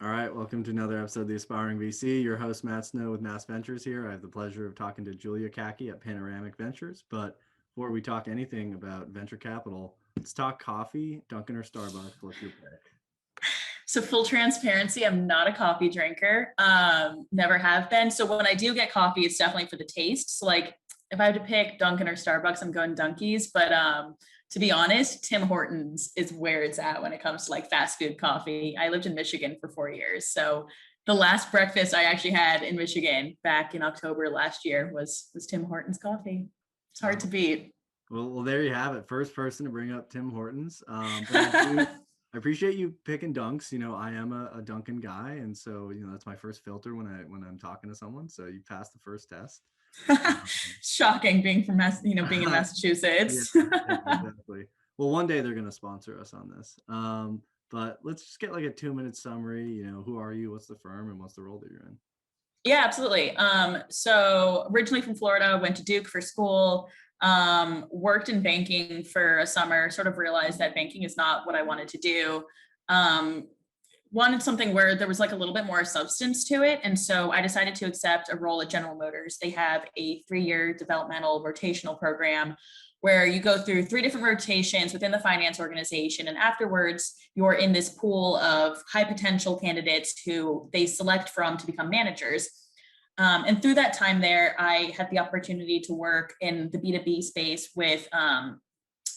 All right, welcome to another episode of the Aspiring VC. Your host, Matt Snow with Mass Ventures here. I have the pleasure of talking to Julia Kahky at Panoramic Ventures. But before we talk anything about venture capital, let's talk coffee, Dunkin' or Starbucks. What's your pick? So full transparency, I'm not a coffee drinker. Never have been. So when I do get coffee, it's definitely for the taste. So like if I had to pick Dunkin' or Starbucks, I'm going Dunkies. But to be honest, Tim Hortons is where it's at when it comes to like fast food coffee. I lived in Michigan for 4 years. So the last breakfast I actually had in Michigan back in October last year was Tim Hortons coffee. It's hard to beat. Well, there you have it. First person to bring up Tim Hortons. But I appreciate you picking Dunks. I am a Dunkin' guy, and so that's my first filter when I'm talking to someone. So you passed the first test. Shocking being from being in Massachusetts. Yeah, exactly. Well, one day they're going to sponsor us on this. But let's just get like a 2-minute summary. Who are you? What's the firm? And what's the role that you're in? Yeah, absolutely. So originally from Florida, went to Duke for school, worked in banking for a summer, sort of realized that banking is not what I wanted to do. Wanted something where there was like a little bit more substance to it. And so I decided to accept a role at General Motors. They have a 3-year developmental rotational program where you go through 3 different rotations within the finance organization. And afterwards, you're in this pool of high potential candidates who they select from to become managers. And through that time there, I had the opportunity to work in the B2B space with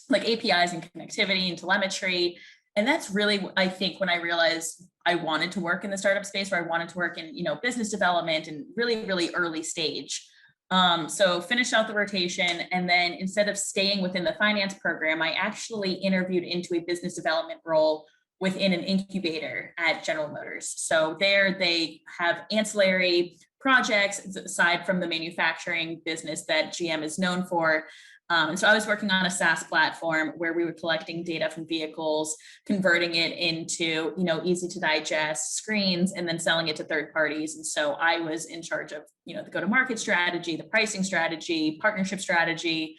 like APIs and connectivity and telemetry. And that's really, I think, when I realized I wanted to work in the startup space, where I wanted to work in, business development and really, really early stage. So finished out the rotation. And then instead of staying within the finance program, I actually interviewed into a business development role within an incubator at General Motors. So there they have ancillary projects aside from the manufacturing business that GM is known for. And so I was working on a SaaS platform where we were collecting data from vehicles, converting it into, easy to digest screens, and then selling it to third parties. And so I was in charge of, the go-to-market strategy, the pricing strategy, partnership strategy,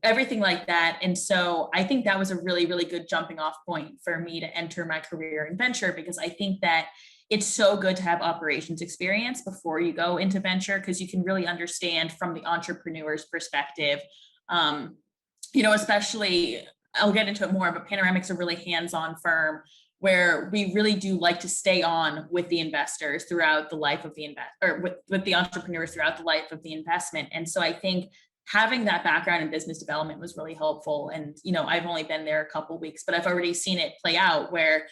everything like that. And so I think that was a really, really good jumping off point for me to enter my career in venture, because I think that it's so good to have operations experience before you go into venture, because you can really understand from the entrepreneur's perspective. Especially, I'll get into it more, but Panoramic's a really hands-on firm where we really do like to stay on with the investors throughout the life of the with the entrepreneurs throughout the life of the investment. And so I think having that background in business development was really helpful. And, I've only been there a couple of weeks, but I've already seen it play out where,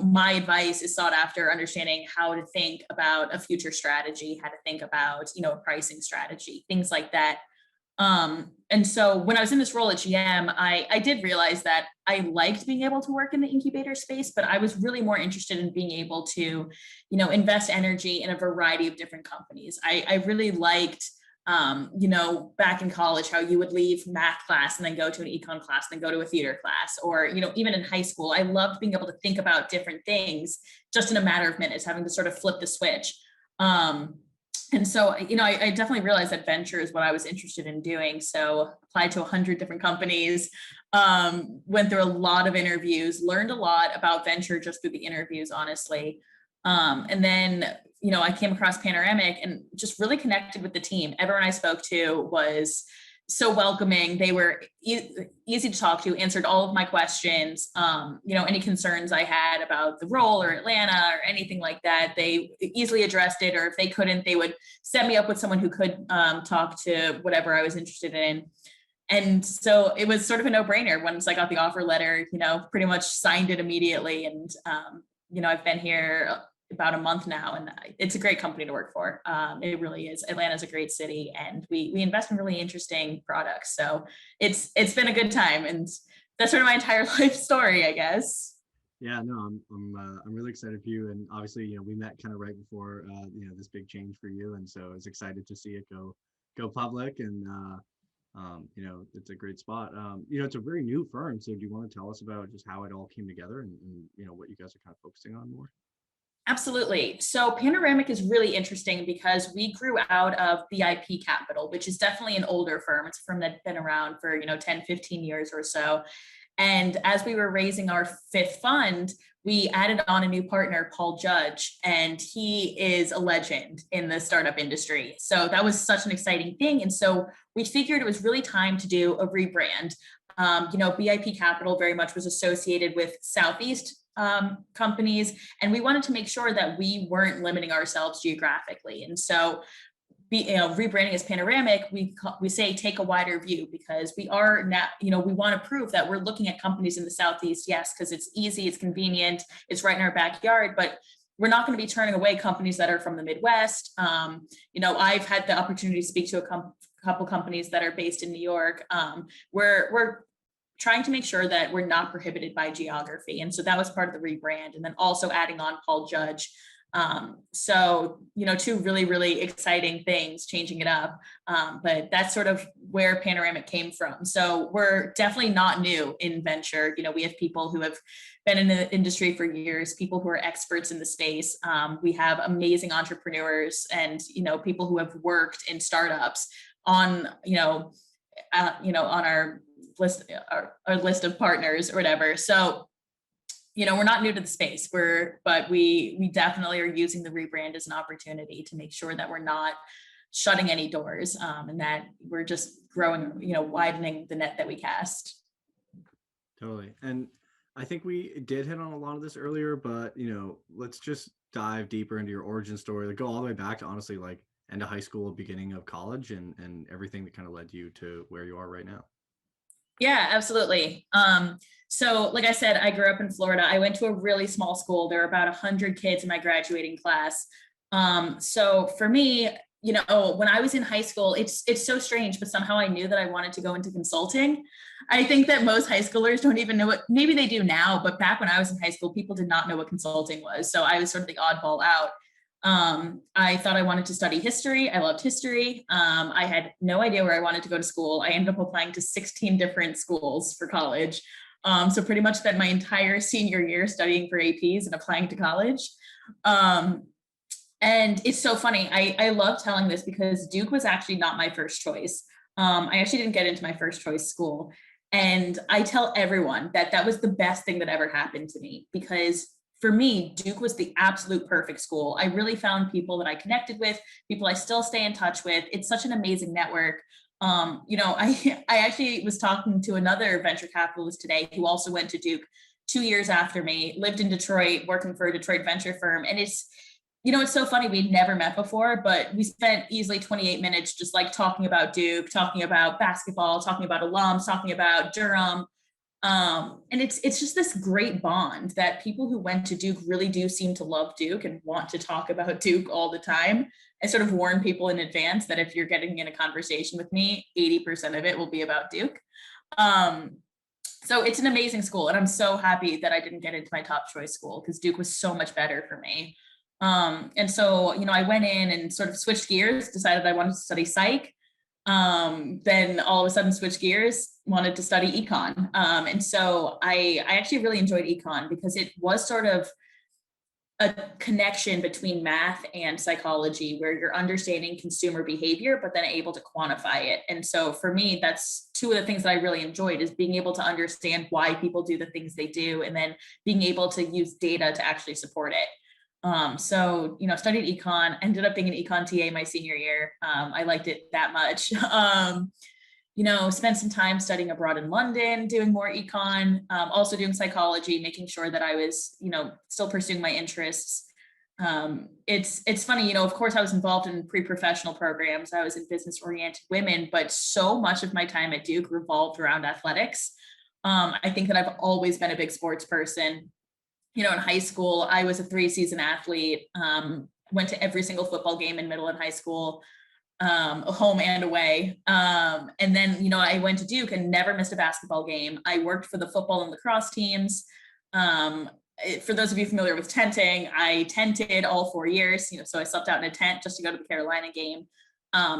my advice is sought after, understanding how to think about a future strategy, how to think about, a pricing strategy, things like that. And so when I was in this role at GM, I did realize that I liked being able to work in the incubator space, but I was really more interested in being able to, invest energy in a variety of different companies. I really liked, back in college, how you would leave math class and then go to an econ class, and then go to a theater class, or, even in high school, I loved being able to think about different things just in a matter of minutes, having to sort of flip the switch. And so, I definitely realized that venture is what I was interested in doing. So applied to 100 different companies, went through a lot of interviews, learned a lot about venture just through the interviews, honestly. And then, I came across Panoramic and just really connected with the team. Everyone I spoke to was so welcoming. They were easy to talk to, answered all of my questions. Any concerns I had about the role or Atlanta or anything like that, they easily addressed it. Or if they couldn't, they would set me up with someone who could talk to whatever I was interested in. And so it was sort of a no-brainer. Once I got the offer letter, pretty much signed it immediately. And, I've been here about a month now, and it's a great company to work for. It really is. Atlanta's a great city, and we invest in really interesting products. So it's been a good time, and that's sort of my entire life story, I guess. Yeah, no, I'm really excited for you, and obviously, we met kind of right before this big change for you, and so I was excited to see it go public, and it's a great spot. It's a very new firm, so do you want to tell us about just how it all came together, and what you guys are kind of focusing on more? Absolutely. So Panoramic is really interesting because we grew out of BIP Capital, which is definitely an older firm. It's a firm that's been around for, 10, 15 years or so. And as we were raising our fifth fund, we added on a new partner, Paul Judge, and he is a legend in the startup industry. So that was such an exciting thing. And so we figured it was really time to do a rebrand. BIP Capital very much was associated with Southeast companies, and we wanted to make sure that we weren't limiting ourselves geographically. And so rebranding as Panoramic, we say take a wider view, because we are now, we want to prove that we're looking at companies in the Southeast, yes, because it's easy, it's convenient, it's right in our backyard, but we're not going to be turning away companies that are from the Midwest. I've had the opportunity to speak to a couple companies that are based in New York. We're trying to make sure that we're not prohibited by geography. And so that was part of the rebrand. And then also adding on Paul Judge. Two really, really exciting things, changing it up. But that's sort of where Panoramic came from. So we're definitely not new in venture. We have people who have been in the industry for years, people who are experts in the space. We have amazing entrepreneurs and, people who have worked in startups on our list, our list of partners or whatever. So we're not new to the space, but we definitely are using the rebrand as an opportunity to make sure that we're not shutting any doors, and that we're just growing, widening the net that we cast. Totally. And I think we did hit on a lot of this earlier, but let's just dive deeper into your origin story, like go all the way back to honestly like end of high school, beginning of college, and everything that kind of led you to where you are right now. Yeah, absolutely. So like I said, I grew up in Florida. I went to a really small school. There were about 100 kids in my graduating class. So for me, when I was in high school, it's so strange, but somehow I knew that I wanted to go into consulting. I think that most high schoolers don't even know what, maybe they do now, but back when I was in high school, people did not know what consulting was. So I was sort of the oddball out. I thought I wanted to study history. I loved history. I had no idea where I wanted to go to school. I ended up applying to 16 different schools for college. So pretty much spent my entire senior year studying for APs and applying to college. And it's so funny. I love telling this because Duke was actually not my first choice. I actually didn't get into my first choice school. And I tell everyone that that was the best thing that ever happened to me, because for me, Duke was the absolute perfect school. I really found people that I connected with, people I still stay in touch with. It's such an amazing network. I actually was talking to another venture capitalist today who also went to Duke 2 years after me, lived in Detroit, working for a Detroit venture firm. And it's so funny. We'd never met before, but we spent easily 28 minutes just like talking about Duke, talking about basketball, talking about alums, talking about Durham. And it's just this great bond that people who went to Duke really do seem to love Duke and want to talk about Duke all the time. I sort of warn people in advance that if you're getting in a conversation with me, 80% of it will be about Duke. So it's an amazing school. And I'm so happy that I didn't get into my top choice school, because Duke was so much better for me. And so, I went in and sort of switched gears, decided I wanted to study psych. Then all of a sudden switched gears, wanted to study econ. And so I actually really enjoyed econ because it was sort of a connection between math and psychology, where you're understanding consumer behavior, but then able to quantify it. And so for me, that's two of the things that I really enjoyed, is being able to understand why people do the things they do, and then being able to use data to actually support it. Studied econ, ended up being an econ TA my senior year. I liked it that much. Spent some time studying abroad in London, doing more econ, also doing psychology, making sure that I was, still pursuing my interests. It's funny, of course I was involved in pre-professional programs. I was in business-oriented women, but so much of my time at Duke revolved around athletics. I think that I've always been a big sports person. In high school, I was a 3-season athlete, went to every single football game in middle and high school, home and away. And then, I went to Duke and never missed a basketball game. I worked for the football and lacrosse teams. For those of you familiar with tenting, I tented all 4 years, so I slept out in a tent just to go to the Carolina game.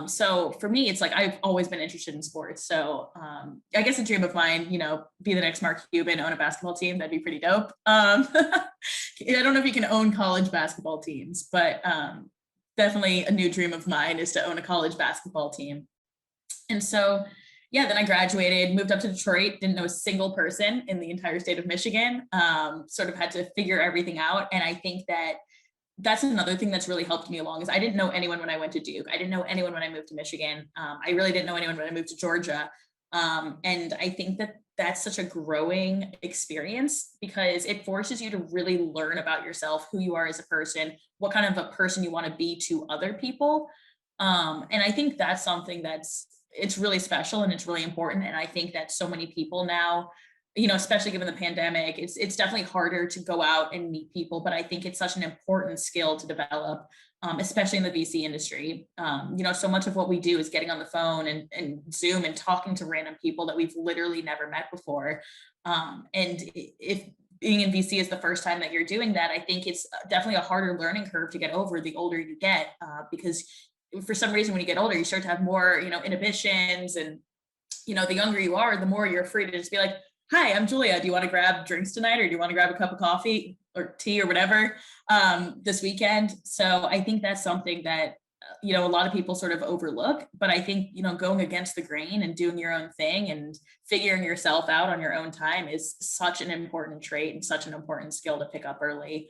So for me, it's like, I've always been interested in sports. So, I guess a dream of mine, be the next Mark Cuban, own a basketball team. That'd be pretty dope. I don't know if you can own college basketball teams, but, definitely a new dream of mine is to own a college basketball team. And so, Yeah, then I graduated, moved up to Detroit, didn't know a single person in the entire state of Michigan, sort of had to figure everything out. And I think that that's another thing that's really helped me along is I didn't know anyone when I went to Duke. I didn't know anyone when I moved to Michigan. I really didn't know anyone when I moved to Georgia. And I think that that's such a growing experience because it forces you to really learn about yourself, who you are as a person, what kind of a person you want to be to other people. And I think that's something it's really special and it's really important. And I think that so many people now, especially given the pandemic, it's definitely harder to go out and meet people, but I think it's such an important skill to develop, especially in the VC industry. So much of what we do is getting on the phone and Zoom and talking to random people that we've literally never met before. And if being in VC is the first time that you're doing that, I think it's definitely a harder learning curve to get over the older you get, because for some reason, when you get older, you start to have more, inhibitions, and, the younger you are, the more you're free to just be like, hi, I'm Julia. Do you want to grab drinks tonight? Or do you want to grab a cup of coffee or tea or whatever this weekend? So I think that's something that, a lot of people sort of overlook, but I think, going against the grain and doing your own thing and figuring yourself out on your own time is such an important trait and such an important skill to pick up early.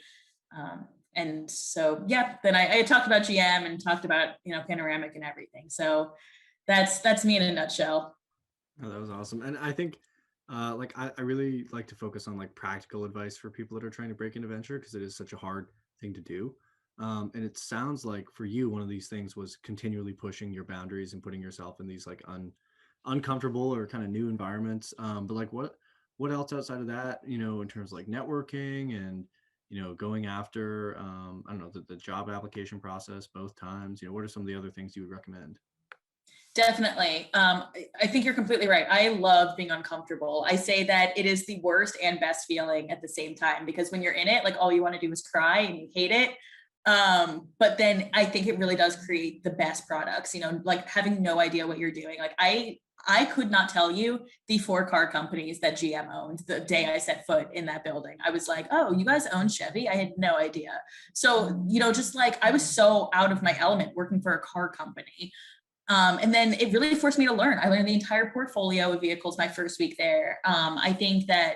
And so, yeah, then I talked about GM and talked about, Panoramic and everything. So that's me in a nutshell. Oh, that was awesome. And I think I really like to focus on like practical advice for people that are trying to break into venture because it is such a hard thing to do. And it sounds like for you, one of these things was continually pushing your boundaries and putting yourself in these like uncomfortable or kind of new environments. But like what else outside of that, in terms of like networking and going after I don't know, the job application process both times, what are some of the other things you would recommend? Definitely. I think you're completely right. I love being uncomfortable. I say that it is the worst and best feeling at the same time because when you're in it, like all you want to do is cry and you hate it. But then I think it really does create the best products, like having no idea what you're doing. Like I could not tell you the 4 car companies that GM owned the day I set foot in that building. I was like, oh, you guys own Chevy? I had no idea. So, just like I was so out of my element working for a car company. And then it really forced me to learn. I learned the entire portfolio of vehicles my first week there. I think that,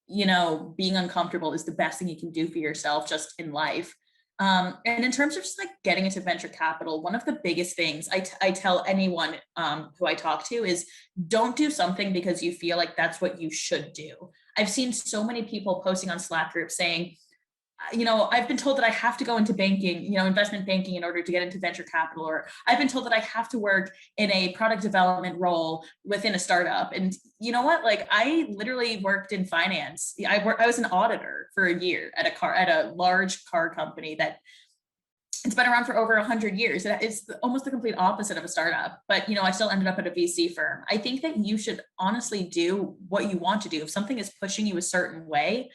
being uncomfortable is the best thing you can do for yourself just in life. And in terms of just like getting into venture capital, one of the biggest things I tell anyone who I talk to is don't do something because you feel like that's what you should do. I've seen so many people posting on Slack groups saying, I've been told that I have to go into banking, investment banking in order to get into venture capital, or I've been told that I have to work in a product development role within a startup. And you know what? Like I literally worked in finance. I was an auditor for a year at a large car company that it's been around for over 100 years. It's almost the complete opposite of a startup, but I still ended up at a VC firm. I think that you should honestly do what you want to do. If something is pushing you a certain way,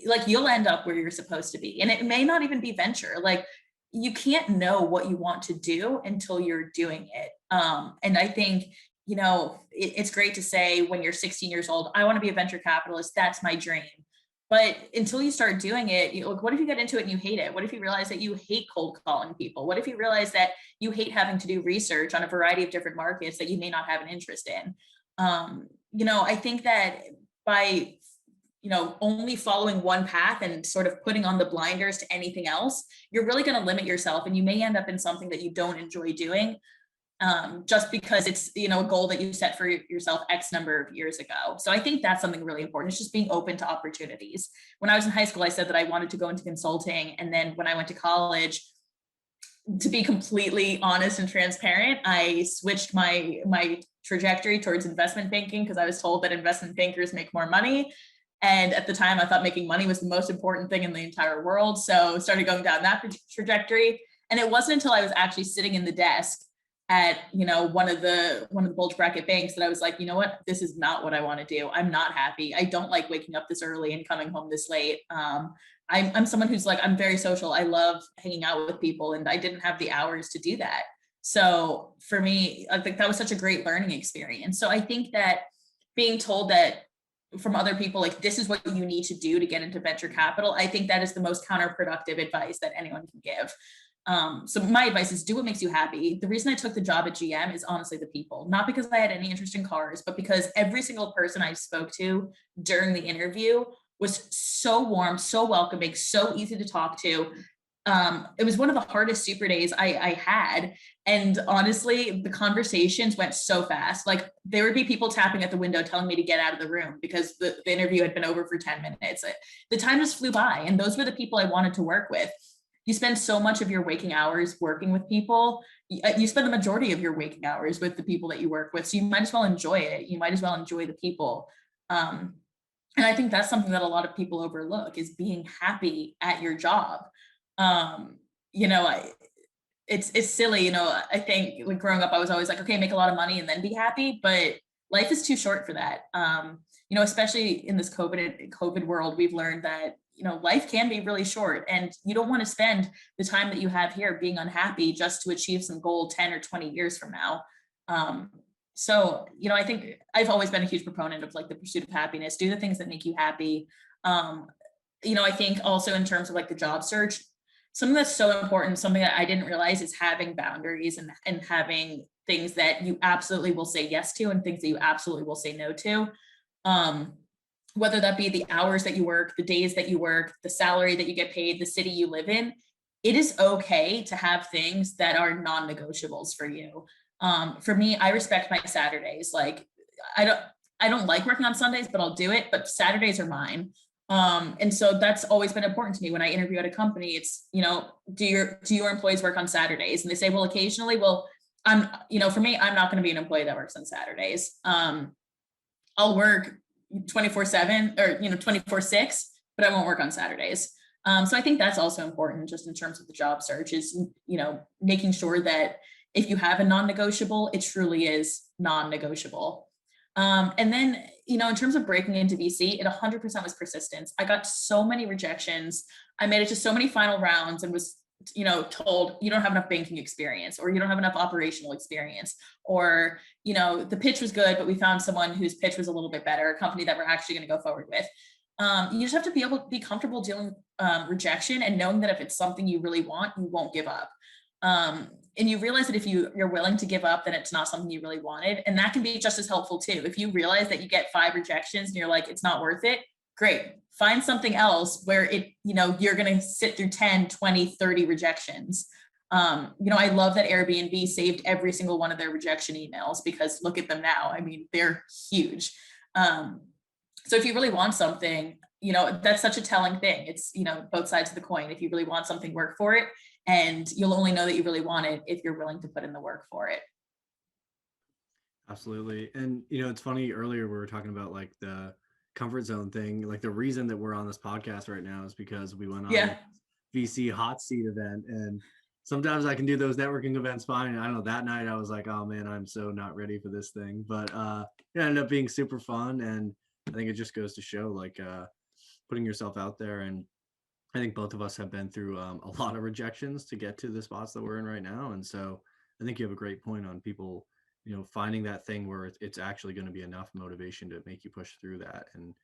like you'll end up where you're supposed to be. And it may not even be venture. Like you can't know what you want to do until you're doing it. And I think, it's great to say when you're 16 years old, I want to be a venture capitalist. That's my dream. But until you start doing it, what if you get into it and you hate it? What if you realize that you hate cold calling people? What if you realize that you hate having to do research on a variety of different markets that you may not have an interest in? I think that by only following one path and sort of putting on the blinders to anything else, you're really going to limit yourself and you may end up in something that you don't enjoy doing just because it's, a goal that you set for yourself X number of years ago. So I think that's something really important. It's just being open to opportunities. When I was in high school, I said that I wanted to go into consulting. And then when I went to college, to be completely honest and transparent, I switched my trajectory towards investment banking because I was told that investment bankers make more money. And at the time, I thought making money was the most important thing in the entire world. So started going down that trajectory. And it wasn't until I was actually sitting in the desk at, one of the bulge bracket banks that I was like, you know what, this is not what I want to do. I'm not happy. I don't like waking up this early and coming home this late. I'm someone who's like, I'm very social. I love hanging out with people and I didn't have the hours to do that. So for me, I think that was such a great learning experience. So I think that being told that from other people, like this is what you need to do to get into venture capital, I think that is the most counterproductive advice that anyone can give. So my advice is do what makes you happy. The reason I took the job at GM is honestly the people, not because I had any interest in cars, but because every single person I spoke to during the interview was so warm, so welcoming, so easy to talk to. It was one of the hardest super days I had. And honestly, the conversations went so fast. Like there would be people tapping at the window telling me to get out of the room because the interview had been over for 10 minutes. The time just flew by. And those were the people I wanted to work with. You spend so much of your waking hours working with people. You spend the majority of your waking hours with the people that you work with. So you might as well enjoy it. You might as well enjoy the people. And I think that's something that a lot of people overlook is being happy at your job. Um, you know, it's silly, I think like growing up, I was always like, okay, make a lot of money and then be happy, but life is too short for that. Especially in this COVID world, we've learned that, life can be really short and you don't want to spend the time that you have here being unhappy just to achieve some goal 10 or 20 years from now. So, I think I've always been a huge proponent of like the pursuit of happiness, do the things that make you happy. I think also in terms of like the job search, something that's so important, something that I didn't realize is having boundaries and having things that you absolutely will say yes to and things that you absolutely will say no to. Whether that be the hours that you work, the days that you work, the salary that you get paid, the city you live in, it is okay to have things that are non-negotiables for you. For me, I respect my Saturdays. Like I don't like working on Sundays, but I'll do it. But Saturdays are mine. And so that's always been important to me. When I interview at a company, it's, do your employees work on Saturdays? And they say, well, occasionally, well, for me, I'm not going to be an employee that works on Saturdays. I'll work 24/7 or, 24/6, but I won't work on Saturdays. So I think that's also important just in terms of the job search is, making sure that if you have a non-negotiable, it truly is non-negotiable. And then, in terms of breaking into VC, it 100% was persistence. I got so many rejections. I made it to so many final rounds and was, told you don't have enough banking experience or you don't have enough operational experience or, the pitch was good, but we found someone whose pitch was a little bit better, a company that we're actually going to go forward with. You just have to be able to be comfortable dealing rejection and knowing that if it's something you really want, you won't give up. And you realize that if you're willing to give up, then it's not something you really wanted. And that can be just as helpful too. If you realize that you get 5 rejections and you're like, it's not worth it, great. Find something else where you're going to sit through 10, 20, 30 rejections. I love that Airbnb saved every single one of their rejection emails because look at them now. I mean, they're huge. So if you really want something, that's such a telling thing. It's, both sides of the coin. If you really want something, work for it. And you'll only know that you really want it if you're willing to put in the work for it. Absolutely. And, it's funny, earlier we were talking about like the comfort zone thing. Like the reason that we're on this podcast right now is because we went on a VC hot seat event. And sometimes I can do those networking events fine. I don't know, that night I was like, oh man, I'm so not ready for this thing. But it ended up being super fun. And I think it just goes to show like putting yourself out there. And I think both of us have been through a lot of rejections to get to the spots that we're in right now. And so I think you have a great point on people, finding that thing where it's actually going to be enough motivation to make you push through that and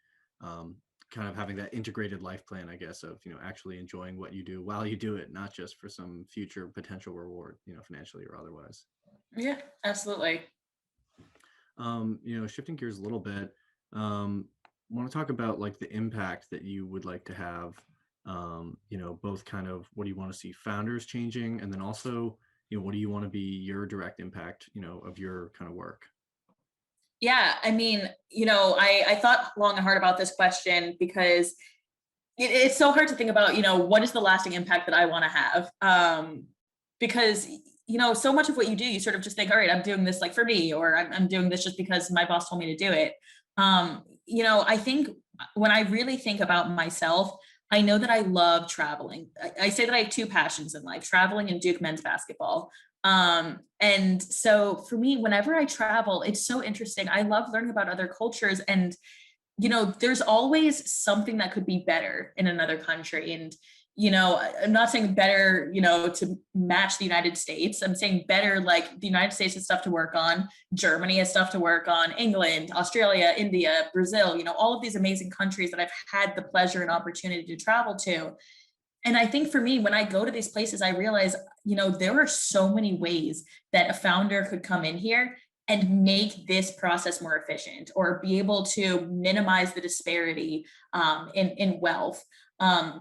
kind of having that integrated life plan, I guess, of, actually enjoying what you do while you do it, not just for some future potential reward, financially or otherwise. Yeah, absolutely. Shifting gears a little bit, want to talk about like the impact that you would like to have. Both kind of what do you want to see founders changing, and then also, what do you want to be your direct impact, of your kind of work? Yeah, I mean, I thought long and hard about this question because it's so hard to think about, what is the lasting impact that I want to have? Because, so much of what you do, you sort of just think, all right, I'm doing this like for me, or I'm doing this just because my boss told me to do it. I think when I really think about myself, I know that I love traveling. I say that I have 2 passions in life, traveling and Duke men's basketball. And so for me, whenever I travel, it's so interesting. I love learning about other cultures and, there's always something that could be better in another country. And, I'm not saying better, to match the United States. I'm saying better, like the United States has stuff to work on. Germany has stuff to work on, England, Australia, India, Brazil, all of these amazing countries that I've had the pleasure and opportunity to travel to. And I think for me, when I go to these places, I realize, there are so many ways that a founder could come in here and make this process more efficient, or be able to minimize the disparity in wealth. I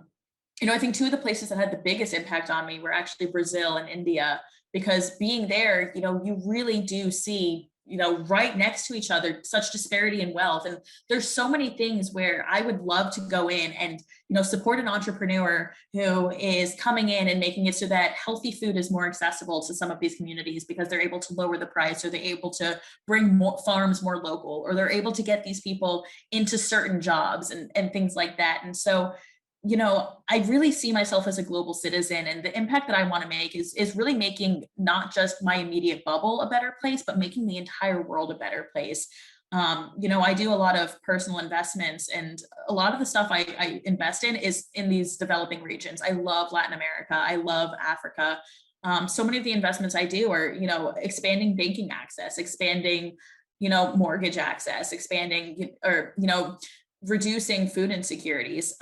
think two of the places that had the biggest impact on me were actually Brazil and India, because being there, you really do see, right next to each other, such disparity in wealth. And there's so many things where I would love to go in and, support an entrepreneur who is coming in and making it so that healthy food is more accessible to some of these communities, because they're able to lower the price, or they're able to bring more farms more local, or they're able to get these people into certain jobs and things like that. And so, I really see myself as a global citizen, and the impact that I want to make is really making not just my immediate bubble a better place, but making the entire world a better place. I do a lot of personal investments, and a lot of the stuff I invest in is in these developing regions. I love Latin America. I love Africa. So many of the investments I do are, expanding banking access, expanding, mortgage access, expanding, or, reducing food insecurities.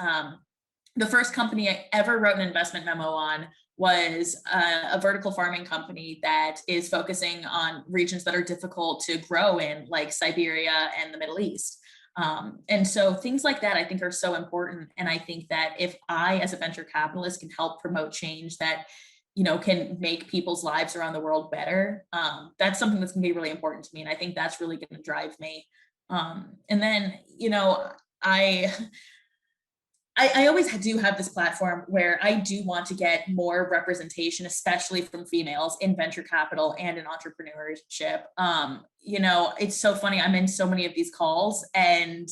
The first company I ever wrote an investment memo on was a vertical farming company that is focusing on regions that are difficult to grow in, like Siberia and the Middle East. And so things like that, I think, are so important. And I think that if I, as a venture capitalist, can help promote change that, can make people's lives around the world better, that's something that's going to be really important to me. And I think that's really going to drive me. And then, I I always do have this platform where I do want to get more representation, especially from females in venture capital and in entrepreneurship. It's so funny. I'm in so many of these calls, and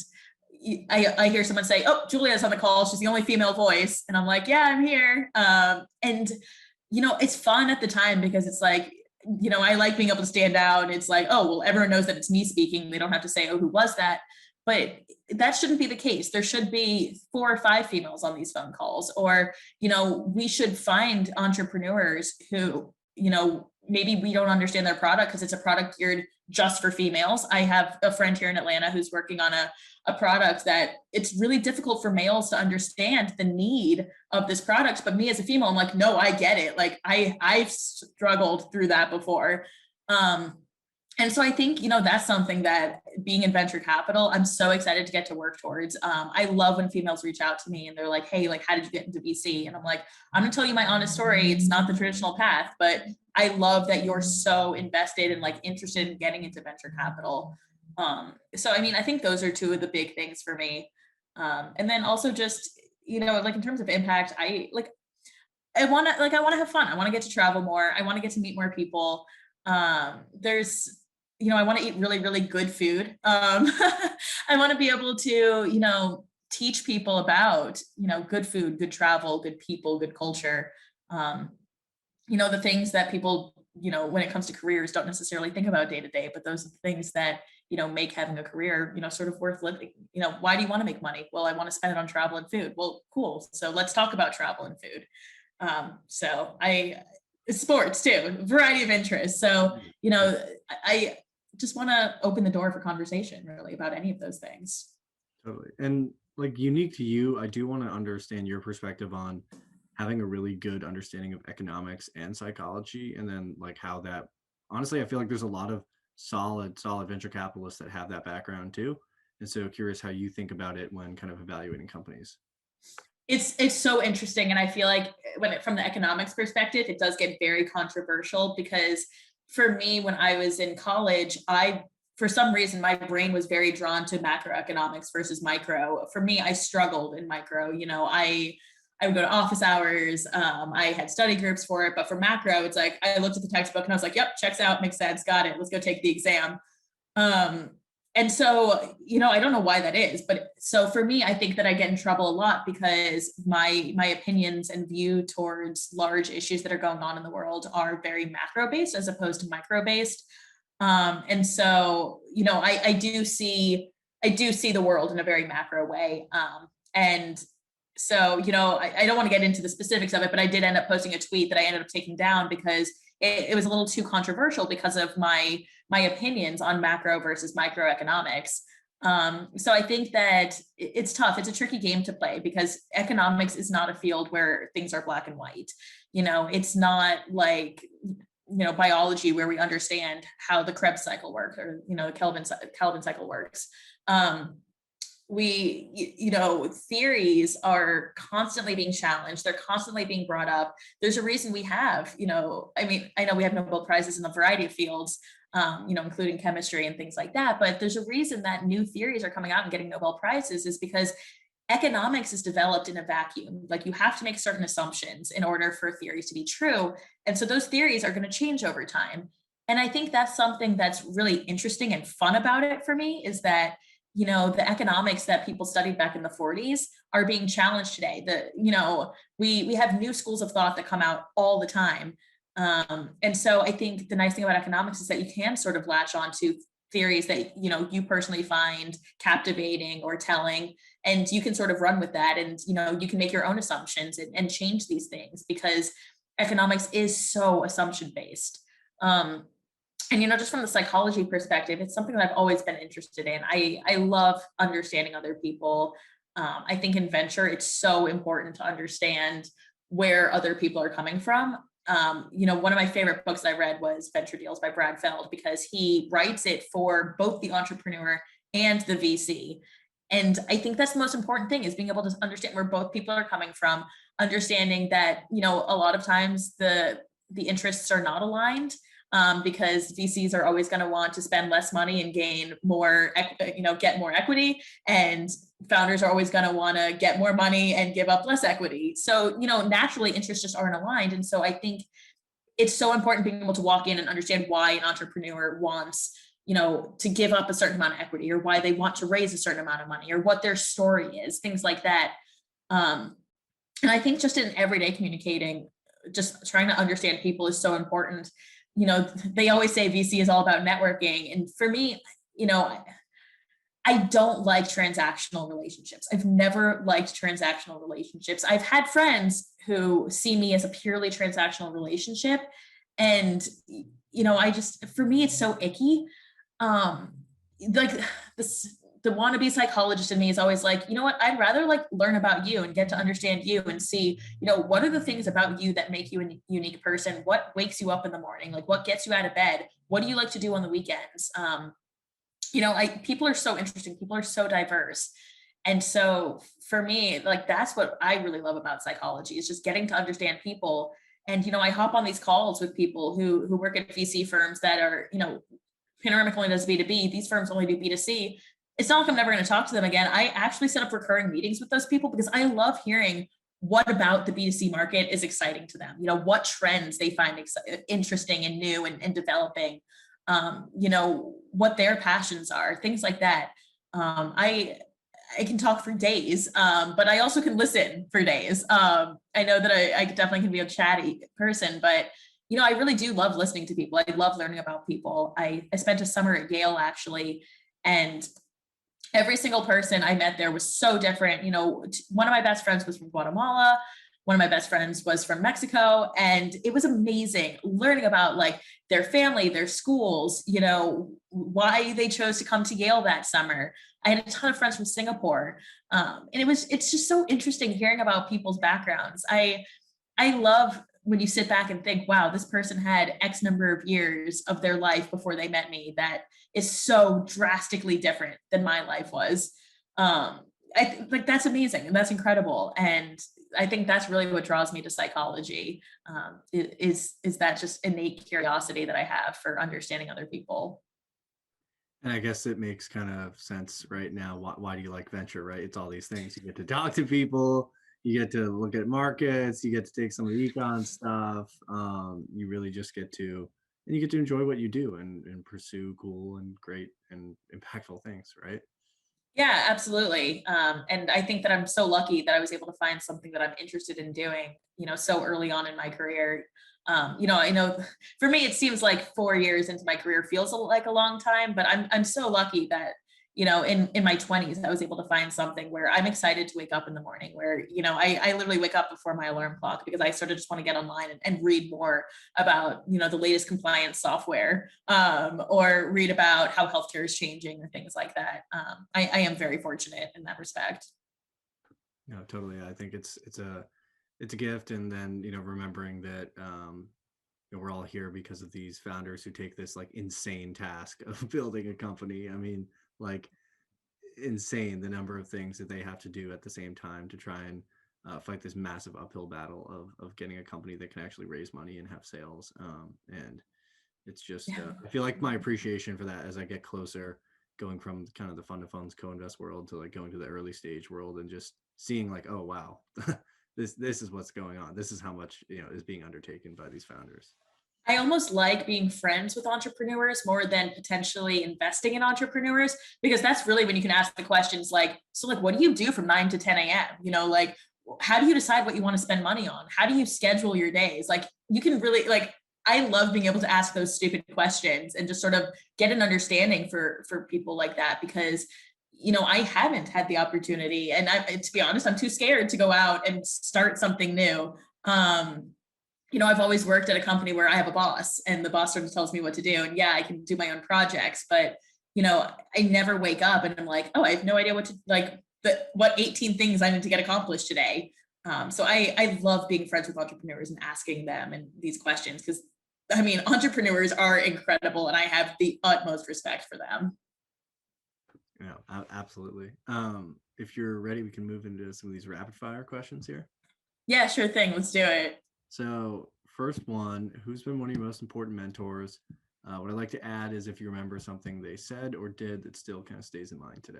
I hear someone say, "Oh, Julia's on the call. She's the only female voice." And I'm like, "Yeah, I'm here." And it's fun at the time, because it's like, I like being able to stand out. It's like, oh, well, everyone knows that it's me speaking. They don't have to say, "Oh, who was that?" But that shouldn't be the case. There should be 4 or 5 females on these phone calls, or, we should find entrepreneurs who, maybe we don't understand their product because it's a product geared just for females. I have a friend here in Atlanta who's working on a product that it's really difficult for males to understand the need of this product. But me as a female, I'm like, no, I get it. Like I've struggled through that before. And so I think, that's something that, being in venture capital, I'm so excited to get to work towards. I love when females reach out to me and they're like, "Hey, like, how did you get into VC?" And I'm like, "I'm gonna tell you my honest story. It's not the traditional path, but I love that you're so invested and, like, interested in getting into venture capital." So, I mean, I think those are two of the big things for me. And then also just, like, in terms of impact, I want to have fun. I want to get to travel more. I want to get to meet more people. I want to eat really, really good food. I want to be able to, teach people about, good food, good travel, good people, good culture. The things that people, when it comes to careers, don't necessarily think about day to day, but those are the things that, make having a career, sort of worth living. Why do you want to make money? Well, I want to spend it on travel and food. Well, cool. So let's talk about travel and food. Sports too, variety of interests. So, I just want to open the door for conversation, really, about any of those things. Totally. And like, unique to you, I do want to understand your perspective on having a really good understanding of economics and psychology, and then like how that, honestly, I feel like there's a lot of solid venture capitalists that have that background too. And so curious how you think about it when kind of evaluating companies. It's so interesting. And I feel like from the economics perspective, it does get very controversial, because for me, when I was in college, for some reason, my brain was very drawn to macroeconomics versus micro. For me, I struggled in micro. I would go to office hours. I had study groups for it, but for macro, it's like, I looked at the textbook and I was like, "Yep, checks out, makes sense, got it. Let's go take the exam." And so, I don't know why that is, but so for me, I think that I get in trouble a lot because my opinions and view towards large issues that are going on in the world are very macro based as opposed to micro based. And so, I do see the world in a very macro way. And so, I don't want to get into the specifics of it, but I did end up posting a tweet that I ended up taking down because it was a little too controversial because of my opinions on macro versus microeconomics. So I think that it's tough. It's a tricky game to play because economics is not a field where things are black and white. It's not like, biology where we understand how the Krebs cycle works, or, the Kelvin cycle works. Um, theories are constantly being challenged. They're constantly being brought up. There's a reason we have, I know we have Nobel Prizes in a variety of fields, including chemistry and things like that. But there's a reason that new theories are coming out and getting Nobel Prizes, is because economics is developed in a vacuum. Like, you have to make certain assumptions in order for theories to be true. And so those theories are going to change over time. And I think that's something that's really interesting and fun about it for me, is that, the economics that people studied back in the 40s are being challenged today. We have new schools of thought that come out all the time. And so I think the nice thing about economics is that you can sort of latch on to theories that, you personally find captivating or telling, and you can sort of run with that. And, you can make your own assumptions and change these things, because economics is so assumption based. And, just from the psychology perspective, it's something that I've always been interested in. I love understanding other people. I think in venture, it's so important to understand where other people are coming from. One of my favorite books I read was Venture Deals by Brad Feld, because he writes it for both the entrepreneur and the VC. And I think that's the most important thing, is being able to understand where both people are coming from, understanding that, a lot of times the interests are not aligned. Because VCs are always going to want to spend less money and gain more, get more equity, and founders are always going to want to get more money and give up less equity. So, naturally interests just aren't aligned. And so I think it's so important being able to walk in and understand why an entrepreneur wants, to give up a certain amount of equity, or why they want to raise a certain amount of money, or what their story is, things like that. And I think just in everyday communicating, just trying to understand people is so important. They always say VC is all about networking. And for me, I don't like transactional relationships. I've never liked transactional relationships. I've had friends who see me as a purely transactional relationship. And, for me, it's so icky. Like the wannabe psychologist in me is always like, I'd rather learn about you and get to understand you and see, what are the things about you that make you a unique person? What wakes you up in the morning? Like, what gets you out of bed? What do you like to do on the weekends? People are so interesting. People are so diverse. And so for me, that's what I really love about psychology, is just getting to understand people. And, I hop on these calls with people who work at VC firms that are, Panoramic only does B2B. These firms only do B2C. It's not like I'm never going to talk to them again. I actually set up recurring meetings with those people, because I love hearing what about the B2C market is exciting to them. What trends they find interesting and new and developing, what their passions are, things like that. I can talk for days, but I also can listen for days. I know that I definitely can be a chatty person, but I really do love listening to people. I love learning about people. I spent a summer at Yale, actually, and every single person I met there was so different. One of my best friends was from Guatemala. One of my best friends was from Mexico. And it was amazing learning about their family, their schools, why they chose to come to Yale that summer. I had a ton of friends from Singapore. And it's just so interesting hearing about people's backgrounds. I love when you sit back and think, wow, this person had X number of years of their life before they met me that is so drastically different than my life was. That's amazing, and that's incredible. And I think that's really what draws me to psychology, is that just innate curiosity that I have for understanding other people. And I guess it makes kind of sense right now. Why do you like venture, right? It's all these things. You get to talk to people, you get to look at markets, you get to take some of the econ stuff. You really just get to, and you get to enjoy what you do and pursue cool and great and impactful things, right? Yeah, absolutely. And I think that I'm so lucky that I was able to find something that I'm interested in doing, so early on in my career. I know for me, it seems like 4 years into my career feels like a long time, but I'm so lucky that, in my 20s, I was able to find something where I'm excited to wake up in the morning, where, I literally wake up before my alarm clock because I sort of just want to get online and read more about, the latest compliance software, or read about how healthcare is changing or things like that. I am very fortunate in that respect. No, totally. I think it's a gift. And then, remembering that, we're all here because of these founders who take this like insane task of building a company. I mean, like insane the number of things that they have to do at the same time to try and fight this massive uphill battle of getting a company that can actually raise money and have sales. And it's just, I feel like my appreciation for that as I get closer, going from kind of the fund of funds co-invest world to like going to the early stage world and just seeing like, oh, wow, this is what's going on. This is how much, is being undertaken by these founders. I almost like being friends with entrepreneurs more than potentially investing in entrepreneurs, because that's really when you can ask the questions like, so like, what do you do from 9 to 10 a.m.? Like, how do you decide what you want to spend money on? How do you schedule your days? Like, you can really like, I love being able to ask those stupid questions and just sort of get an understanding for people like that, because I haven't had the opportunity, and to be honest, I'm too scared to go out and start something new. I've always worked at a company where I have a boss and the boss sort of tells me what to do. And yeah, I can do my own projects, but I never wake up and I'm like, oh, I have no idea what to what 18 things I need to get accomplished today. So I love being friends with entrepreneurs and asking them and these questions, because entrepreneurs are incredible and I have the utmost respect for them. Yeah, absolutely. If you're ready, we can move into some of these rapid fire questions here. Yeah, sure thing. Let's do it. So first one, who's been one of your most important mentors? What I'd like to add is if you remember something they said or did that still kind of stays in mind today.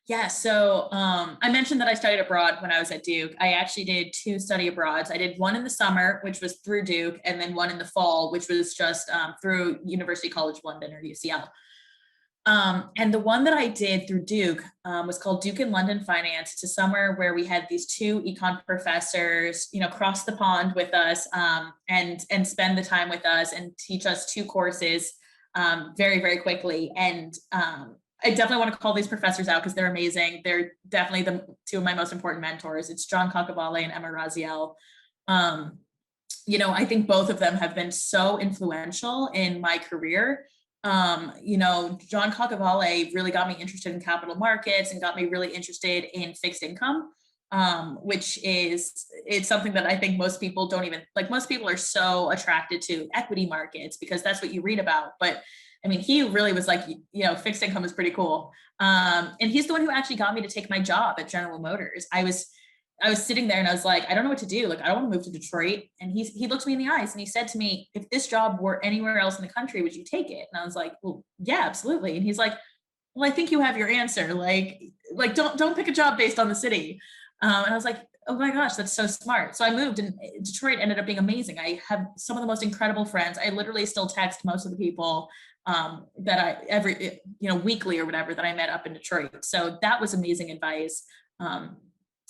Yeah, so I mentioned that I studied abroad when I was at Duke. I actually did 2 study abroads. I did one in the summer, which was through Duke, and then one in the fall, which was just through University College London, or UCL. And the one that I did through Duke was called Duke in London Finance. It's a summer where we had these 2 econ professors, cross the pond with us and spend the time with us and teach us 2 courses very, very quickly. And I definitely want to call these professors out because they're amazing. They're definitely the 2 of my most important mentors. It's John Kakavale and Emma Raziel. I think both of them have been so influential in my career. John Kakavale really got me interested in capital markets and got me really interested in fixed income, which it's something that I think most people don't even like. Most people are so attracted to equity markets because that's what you read about. But he really was like, fixed income is pretty cool. And he's the one who actually got me to take my job at General Motors. I was sitting there and I was like, I don't know what to do. Like, I don't want to move to Detroit. And he looked me in the eyes and he said to me, if this job were anywhere else in the country, would you take it? And I was like, well, yeah, absolutely. And he's like, well, I think you have your answer. Like don't pick a job based on the city. And I was like, oh my gosh, that's so smart. So I moved, and Detroit ended up being amazing. I have some of the most incredible friends. I literally still text most of the people that I weekly or whatever that I met up in Detroit. So that was amazing advice.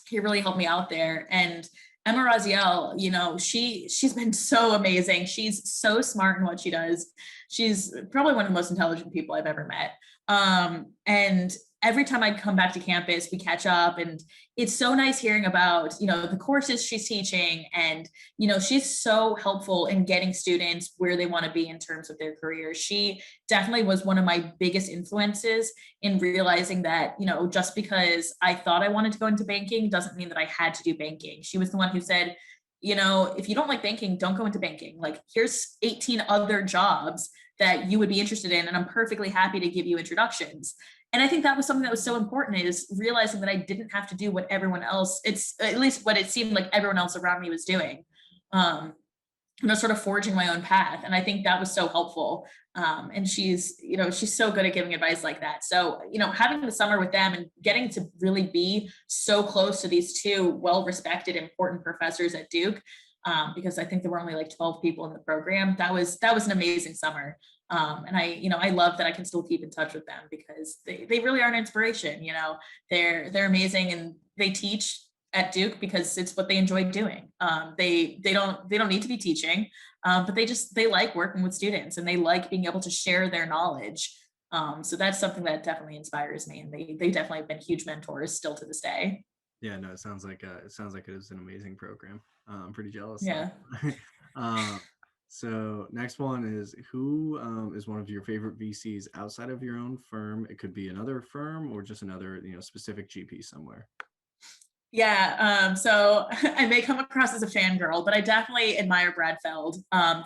He really helped me out there. And Emma Raziel, she's been so amazing. She's so smart in what she does. She's probably one of the most intelligent people I've ever met. And every time I come back to campus, we catch up, and it's so nice hearing about, the courses she's teaching. And, she's so helpful in getting students where they want to be in terms of their career. She definitely was one of my biggest influences in realizing that, just because I thought I wanted to go into banking doesn't mean that I had to do banking. She was the one who said, if you don't like banking, don't go into banking. Like, here's 18 other jobs that you would be interested in, and I'm perfectly happy to give you introductions. And I think that was something that was so important, is realizing that I didn't have to do what everyone else, it's at least what it seemed like everyone else around me was doing. Sort of forging my own path. And I think that was so helpful. And she's so good at giving advice like that. So, having the summer with them and getting to really be so close to these 2 well-respected, important professors at Duke, because I think there were only like 12 people in the program. That was an amazing summer. And I love that I can still keep in touch with them because they really are an inspiration. They're amazing, and they teach at Duke because it's what they enjoy doing. They don't need to be teaching, but they like working with students, and they like being able to share their knowledge. So that's something that definitely inspires me, and they definitely have been huge mentors still to this day. Yeah, no, it sounds like it is an amazing program. I'm pretty jealous. Yeah. uh, so next one is, who is one of your favorite VCs outside of your own firm? It could be another firm or just another, specific GP somewhere. Yeah, so I may come across as a fangirl, but I definitely admire Brad Feld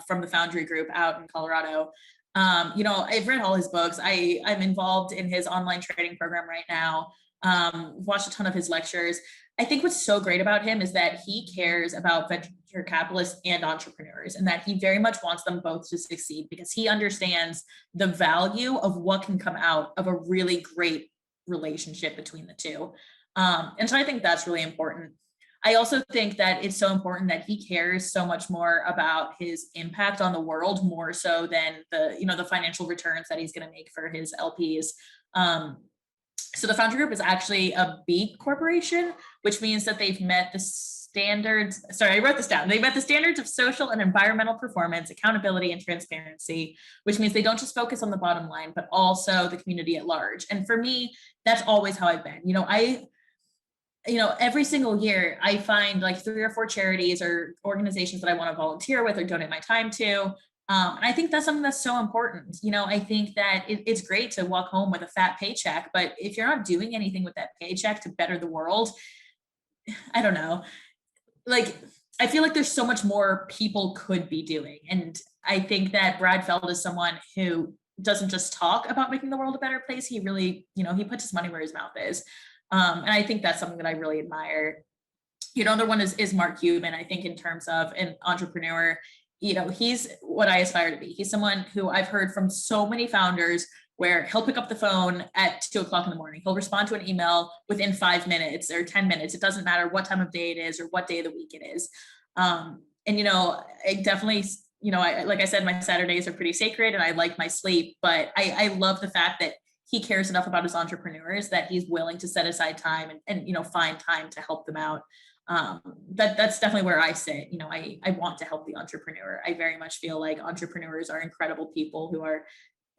from the Foundry Group out in Colorado. I've read all his books. I'm involved in his online training program right now. Watched a ton of his lectures. I think what's so great about him is that he cares about venture capitalists and entrepreneurs, and that he very much wants them both to succeed, because he understands the value of what can come out of a really great relationship between the two. And so I think that's really important. I also think that it's so important that he cares so much more about his impact on the world, more so than the financial returns that he's going to make for his LPs. So the Foundry Group is actually a B corporation, which means that they've met the standards. Sorry, I wrote this down. They met the standards of social and environmental performance, accountability, and transparency, which means they don't just focus on the bottom line, but also the community at large. And for me, that's always how I've been. Every single year I find like 3 or 4 charities or organizations that I want to volunteer with or donate my time to. And I think that's something that's so important. I think that it's great to walk home with a fat paycheck, but if you're not doing anything with that paycheck to better the world, I don't know. Like, I feel like there's so much more people could be doing. And I think that Brad Feld is someone who doesn't just talk about making the world a better place. He really, he puts his money where his mouth is. And I think that's something that I really admire. Another one is Mark Cuban. I think in terms of an entrepreneur, he's what I aspire to be. He's someone who I've heard from so many founders where he'll pick up the phone at 2:00 in the morning. He'll respond to an email within 5 minutes or 10 minutes. It doesn't matter what time of day it is or what day of the week it is. I definitely, like I said, my Saturdays are pretty sacred and I like my sleep, but I love the fact that he cares enough about his entrepreneurs that he's willing to set aside time and find time to help them out. That's definitely where I sit. I want to help the entrepreneur. I very much feel like entrepreneurs are incredible people who are,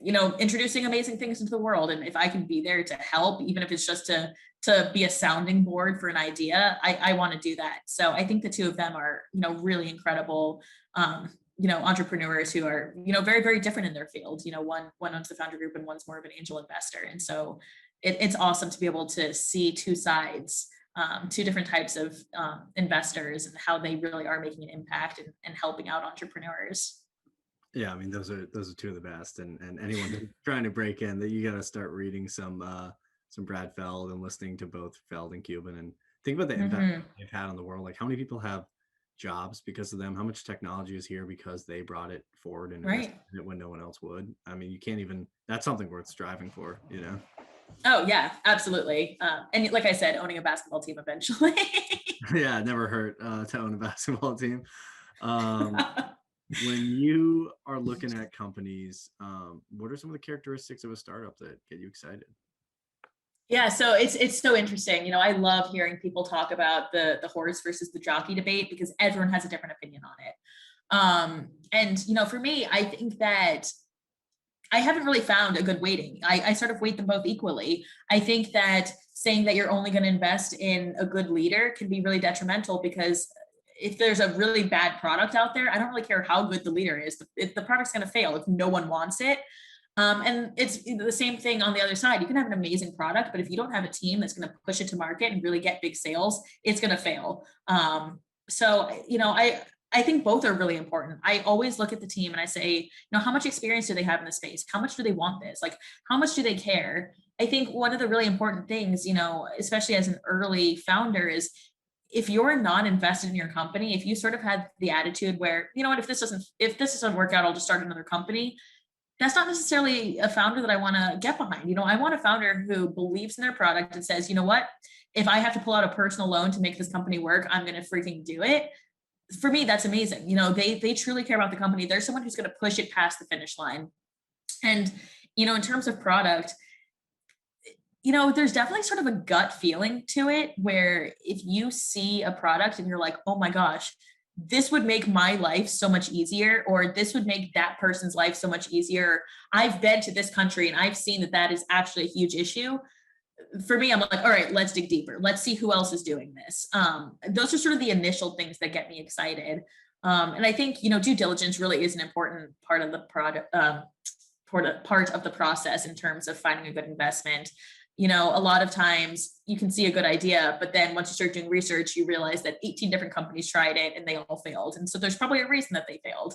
introducing amazing things into the world. And if I can be there to help, even if it's just to be a sounding board for an idea, I want to do that. So I think the two of them are, really incredible, entrepreneurs who are, very, very different in their field. One owns the Founder Group and one's more of an angel investor. And so it's awesome to be able to see two sides, two different types of investors, and how they really are making an impact and helping out entrepreneurs. Yeah, I mean, those are two of the best, and anyone trying to break in, that you got to start reading some Brad Feld and listening to both Feld and Cuban, and think about the impact they've had on the world. Like, how many people have jobs because of them? How much technology is here because they brought it forward and invested in it when no one else would? I mean, you can't even. That's something worth striving for, Oh yeah, absolutely. And like I said, owning a basketball team eventually. Yeah, it never hurt to own a basketball team. When you are looking at companies, what are some of the characteristics of a startup that get you excited? Yeah, so it's so interesting. I love hearing people talk about the horse versus the jockey debate, because everyone has a different opinion on it. And for me, I think that I haven't really found a good weighting. I sort of weight them both equally. I think that saying that you're only going to invest in a good leader can be really detrimental, because if there's a really bad product out there, I don't really care how good the leader is. If the product's going to fail if no one wants it. And it's the same thing on the other side. You can have an amazing product, but if you don't have a team that's going to push it to market and really get big sales, it's going to fail. I think both are really important. I always look at the team and I say, how much experience do they have in the space? How much do they want this? Like, how much do they care? I think one of the really important things, especially as an early founder, is if you're not invested in your company, if you sort of had the attitude where, if this doesn't work out, I'll just start another company. That's not necessarily a founder that I want to get behind. I want a founder who believes in their product and says, what, if I have to pull out a personal loan to make this company work, I'm going to freaking do it. For me, that's amazing. They truly care about the company. There's someone who's going to push it past the finish line. And, in terms of product, there's definitely sort of a gut feeling to it, where if you see a product and you're like, oh my gosh, this would make my life so much easier, or this would make that person's life so much easier. I've been to this country and I've seen that that is actually a huge issue. For me, I'm like, all right, let's dig deeper. Let's see who else is doing this. Those are sort of the initial things that get me excited. And I think, due diligence really is an important part of the product, part of the process in terms of finding a good investment. A lot of times you can see a good idea, but then once you start doing research, you realize that 18 different companies tried it and they all failed. And so there's probably a reason that they failed.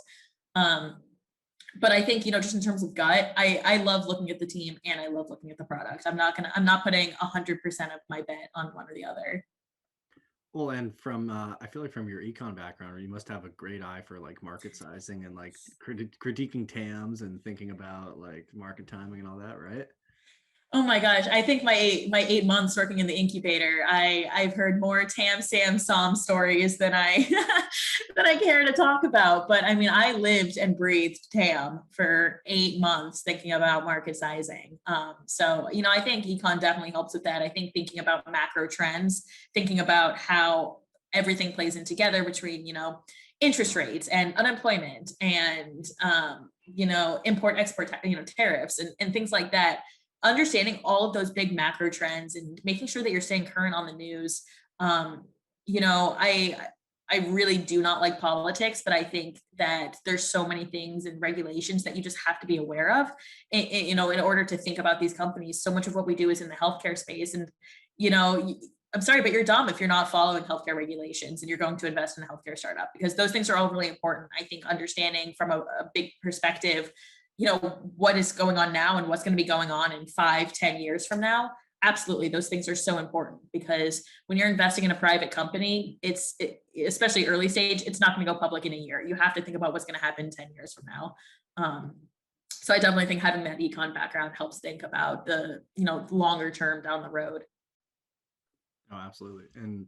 But I think, just in terms of gut, I love looking at the team and I love looking at the product. I'm not putting 100% of my bet on one or the other. Well, and from I feel like from your econ background, you must have a great eye for like market sizing and like critiquing TAMs and thinking about like market timing and all that, right? Oh my gosh, I think my 8 months working in the incubator, I've heard more Tam Sam Som stories than I than I care to talk about. But I mean, I lived and breathed Tam for 8 months thinking about market sizing. So I think econ definitely helps with that. I think thinking about macro trends, thinking about how everything plays in together between interest rates and unemployment and import export tariffs and things like that. Understanding all of those big macro trends and making sure that you're staying current on the news. I really do not like politics, but I think that there's so many things and regulations that you just have to be aware of, in order to think about these companies. So much of what we do is in the healthcare space, and I'm sorry, but you're dumb if you're not following healthcare regulations and you're going to invest in a healthcare startup, because those things are all really important. I think understanding from a big perspective, what is going on now and what's going to be going on in 5-10 years from now. Absolutely. Those things are so important, because when you're investing in a private company, especially early stage, it's not going to go public in a year. You have to think about what's going to happen 10 years from now. So I definitely think having that econ background helps think about the, longer term down the road. Oh, absolutely. And,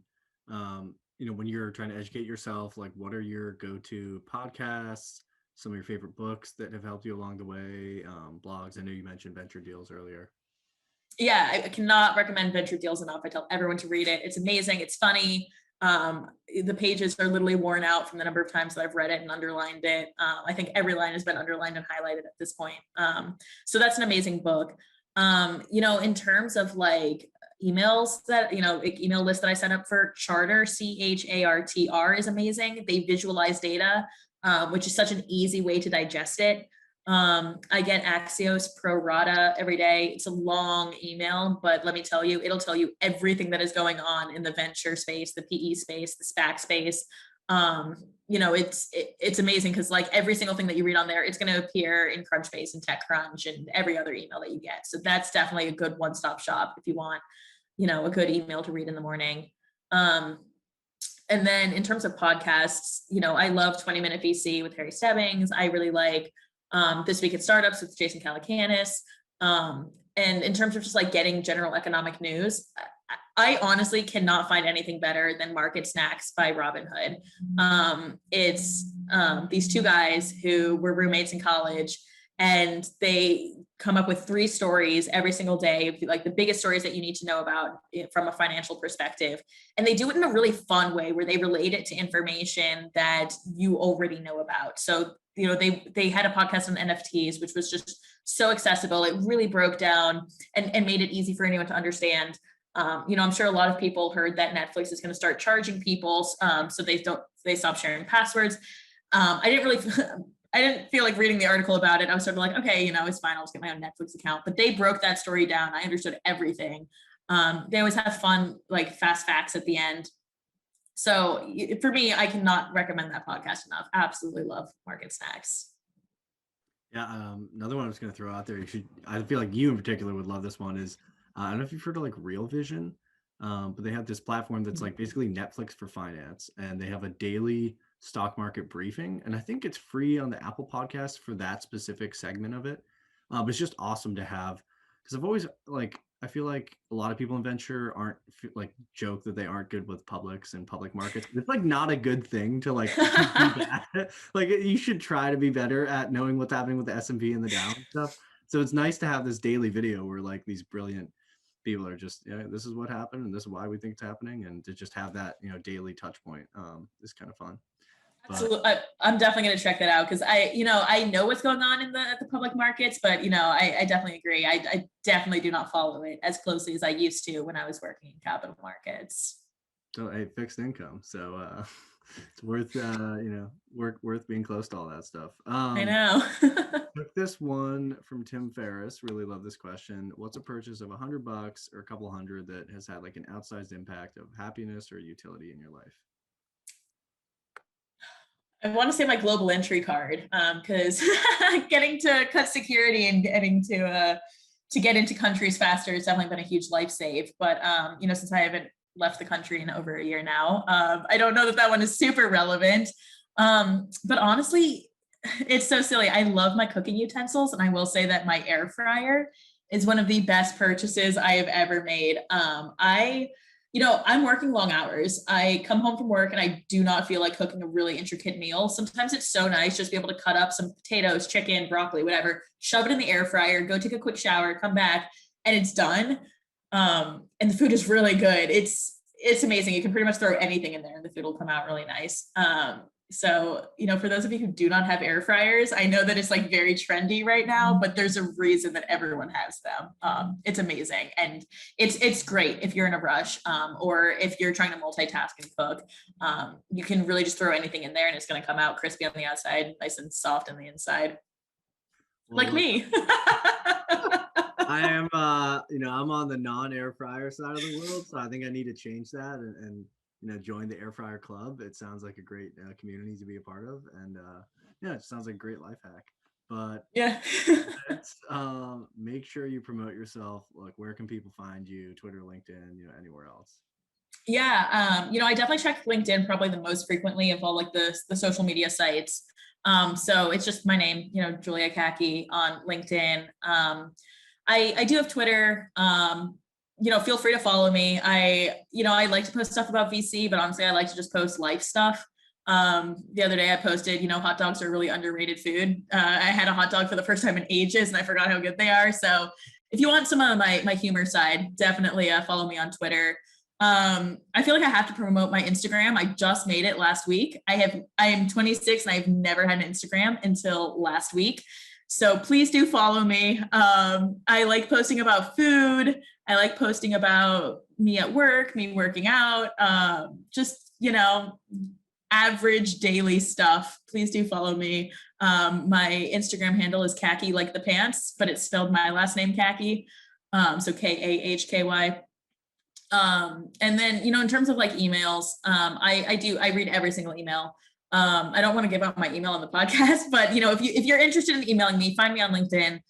when you're trying to educate yourself, like what are your go-to podcasts, some of your favorite books that have helped you along the way, blogs? I know you mentioned Venture Deals earlier. Yeah, I cannot recommend Venture Deals enough. I tell everyone to read it. It's amazing. It's funny. The pages are literally worn out from the number of times that I've read it and underlined it. I think every line has been underlined and highlighted at this point. So that's an amazing book. In terms of like emails that, email list that I set up for Charter, CHARTR, is amazing. They visualize data, which is such an easy way to digest it. I get Axios Pro Rata every day. It's a long email, but let me tell you, it'll tell you everything that is going on in the venture space, the PE space, the SPAC space. It's amazing, because like every single thing that you read on there, it's going to appear in Crunchbase and TechCrunch and every other email that you get. So that's definitely a good one-stop shop if you want, a good email to read in the morning. And then in terms of podcasts, I love 20-Minute VC with Harry Stebbings. I really like This Week at Startups with Jason Calacanis. And in terms of just like getting general economic news, I honestly cannot find anything better than Market Snacks by Robinhood. It's these two guys who were roommates in college, and they come up with 3 stories every single day, like the biggest stories that you need to know about from a financial perspective. And they do it in a really fun way where they relate it to information that you already know about. So, they had a podcast on NFTs, which was just so accessible. It really broke down and made it easy for anyone to understand. I'm sure a lot of people heard that Netflix is going to start charging people, so they stop sharing passwords. I didn't feel like reading the article about it. I was sort of like, okay, it's fine. I'll just get my own Netflix account. But they broke that story down. I understood everything. They always have fun, like fast facts at the end. So for me, I cannot recommend that podcast enough. Absolutely love Market Snacks. Yeah, another one I was going to throw out there. I feel like you in particular would love this one. Is I don't know if you've heard of like Real Vision, but they have this platform that's like basically Netflix for finance, and they have a daily stock market briefing, and I think it's free on the Apple Podcast for that specific segment of it. But it's just awesome to have, because I've always I feel like a lot of people in venture aren't joke that they aren't good with publics and public markets. It's like not a good thing to like be bad at. Like you should try to be better at knowing what's happening with the S&P and the Dow and stuff. So it's nice to have this daily video where like these brilliant people are just, this is what happened and this is why we think it's happening, and to just have that daily touch point is kind of fun. Absolutely. I'm definitely going to check that out because I know what's going on in the public markets, but I definitely agree. I definitely do not follow it as closely as I used to when I was working in capital markets. So a fixed income. So it's worth worth being close to all that stuff. I know. Took this one from Tim Ferriss. Really love this question. What's a purchase of $100 or a couple hundred that has had like an outsized impact of happiness or utility in your life? I want to say my global entry card because getting to cut security and getting to get into countries faster has definitely been a huge life save. But since I haven't left the country in over a year now, I don't know that one is super relevant. But honestly, it's so silly. I love my cooking utensils, and I will say that my air fryer is one of the best purchases I have ever made. I'm working long hours. I come home from work and I do not feel like cooking a really intricate meal. Sometimes it's so nice just to be able to cut up some potatoes, chicken, broccoli, whatever, shove it in the air fryer, go take a quick shower, come back, and it's done. And the food is really good. It's amazing. You can pretty much throw anything in there and the food will come out really nice. So, for those of you who do not have air fryers, I know that it's like very trendy right now, but there's a reason that everyone has them. It's amazing. And it's great if you're in a rush, or if you're trying to multitask and cook. You can really just throw anything in there and it's going to come out crispy on the outside, nice and soft on the inside. Well, like me. I am, I'm on the non-air fryer side of the world, so I think I need to change that and join the air fryer club. It sounds like a great community to be a part of, and it sounds like a great life hack. But yeah, let's make sure you promote yourself. Like, where can people find you? Twitter, LinkedIn, anywhere else? Yeah, I definitely check LinkedIn probably the most frequently of all like the social media sites. So it's just my name, Julia Kahky on LinkedIn. I do have Twitter. Feel free to follow me. I like to post stuff about VC, but honestly, I like to just post life stuff. The other day I posted, hot dogs are really underrated food. I had a hot dog for the first time in ages and I forgot how good they are. So if you want some of my humor side, definitely follow me on Twitter. I feel like I have to promote my Instagram. I just made it last week. I am 26 and I've never had an Instagram until last week. So please do follow me. I like posting about food. I like posting about me at work, me working out, just, average daily stuff. Please do follow me. My Instagram handle is Kahky like the pants, but it's spelled my last name Kahky. So Kahky. And then, in terms of like emails, I read every single email. I don't want to give out my email on the podcast, but if you're interested in emailing me, find me on LinkedIn.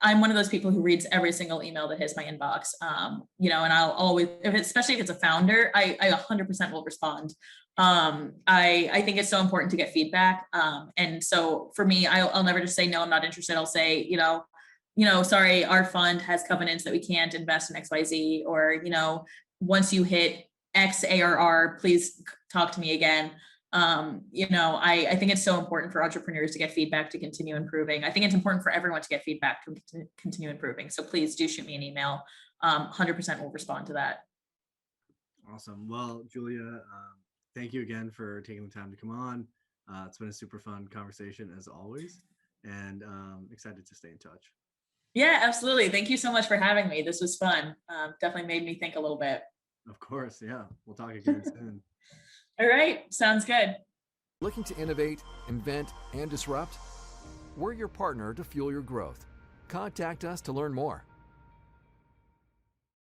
I'm one of those people who reads every single email that hits my inbox. And I'll always, especially if it's a founder, I 100% will respond. I think it's so important to get feedback. And so for me, I'll never just say, no, I'm not interested. I'll say, sorry, our fund has covenants that we can't invest in XYZ, or, once you hit X ARR, please talk to me again. I think it's so important for entrepreneurs to get feedback to continue improving. I think it's important for everyone to get feedback to continue improving. So please do shoot me an email. 100% will respond to that. Awesome. Well, Julia, thank you again for taking the time to come on. It's been a super fun conversation as always, and excited to stay in touch. Yeah, absolutely. Thank you so much for having me. This was fun. Definitely made me think a little bit. Of course. Yeah. We'll talk again soon. All right. Sounds good. Looking to innovate, invent, and disrupt? We're your partner to fuel your growth. Contact us to learn more.